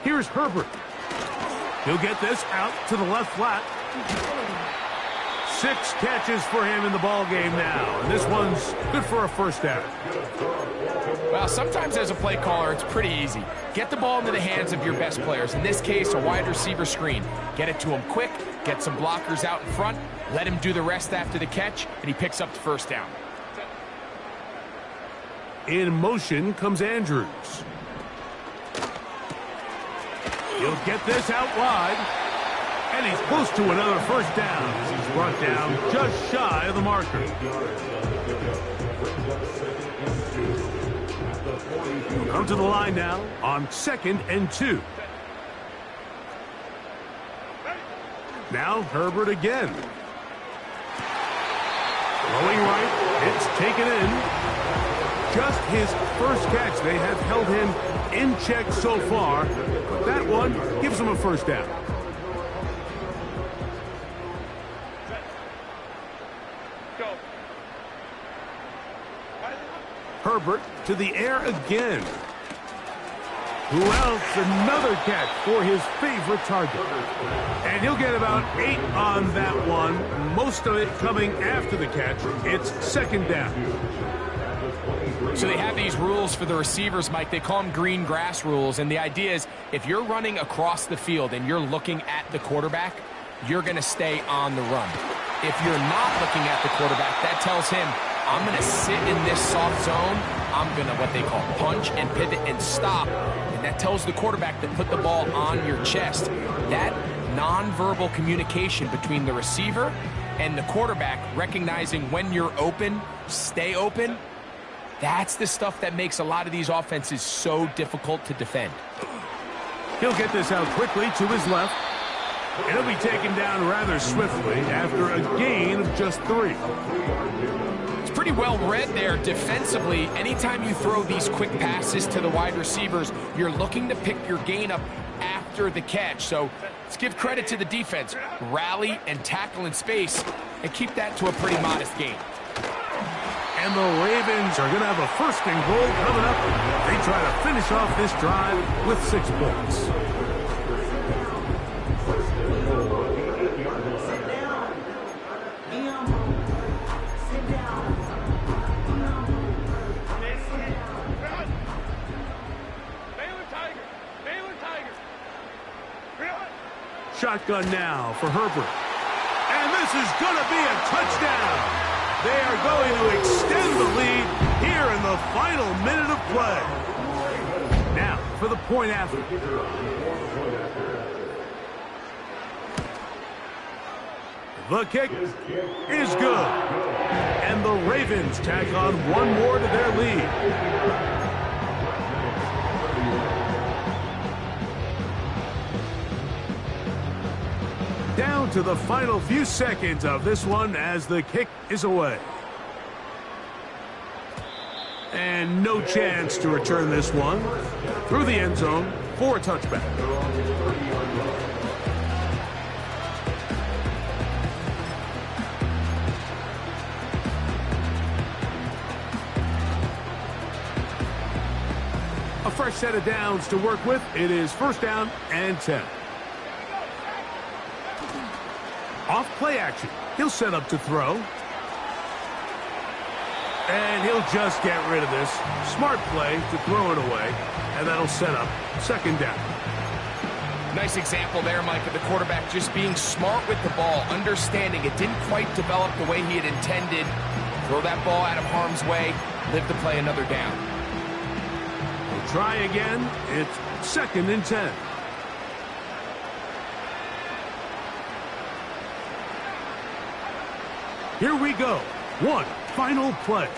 Here's Herbert. He'll get this out to the left flat. 6 catches for him in the ball game now. And this one's good for a first down. Well, sometimes as a play caller, it's pretty easy. Get the ball into the hands of your best players. In this case, a wide receiver screen. Get it to him quick, get some blockers out in front, let him do the rest after the catch, and he picks up the first down. In motion comes Andrews. He'll get this out wide. And he's close to another first down as he's brought down just shy of the marker. He'll come to the line now on 2nd and 2. Now Herbert again. Throwing right, it's taken in. Just his first catch. They have held him in check so far, but that one gives him a first down. Herbert to the air again. Who else? Another catch for his favorite target. And he'll get about 8 on that one. Most of it coming after the catch. It's 2nd down. So they have these rules for the receivers, Mike. They call them green grass rules. And the idea is if you're running across the field and you're looking at the quarterback, you're going to stay on the run. If you're not looking at the quarterback, that tells him, I'm going to sit in this soft zone. I'm going to, what they call, punch and pivot and stop. And that tells the quarterback to put the ball on your chest. That nonverbal communication between the receiver and the quarterback, recognizing when you're open, stay open, that's the stuff that makes a lot of these offenses so difficult to defend. He'll get this out quickly to his left. And he'll be taken down rather swiftly after a gain of just 3. Pretty well read there defensively. Anytime you throw these quick passes to the wide receivers, you're looking to pick your gain up after the catch. So let's give credit to the defense. Rally and tackle in space and keep that to a pretty modest gain. And the Ravens are going to have a 1st and goal coming up. They try to finish off this drive with 6 points. Shotgun now for Herbert. And this is going to be a touchdown. They are going to extend the lead here in the final minute of play. Now for the point after. The kick is good. And the Ravens tack on 1 more to their lead. Down to the final few seconds of this one as the kick is away. And no chance to return this one through the end zone for a touchback. fresh set of downs to work with. It is first down and 10. Off play action. He'll set up to throw. And he'll just get rid of this. Smart play to throw it away. And that'll set up second down. Nice example there, Mike, of the quarterback just being smart with the ball, understanding it didn't quite develop the way he had intended. Throw that ball out of harm's way, live to play another down. We'll try again. It's second and 10. Here we go. One final play.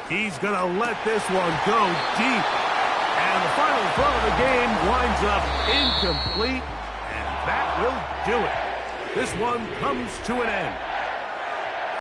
He's going to let this one go deep. And the final throw of the game winds up incomplete. And that will do it. This one comes to an end.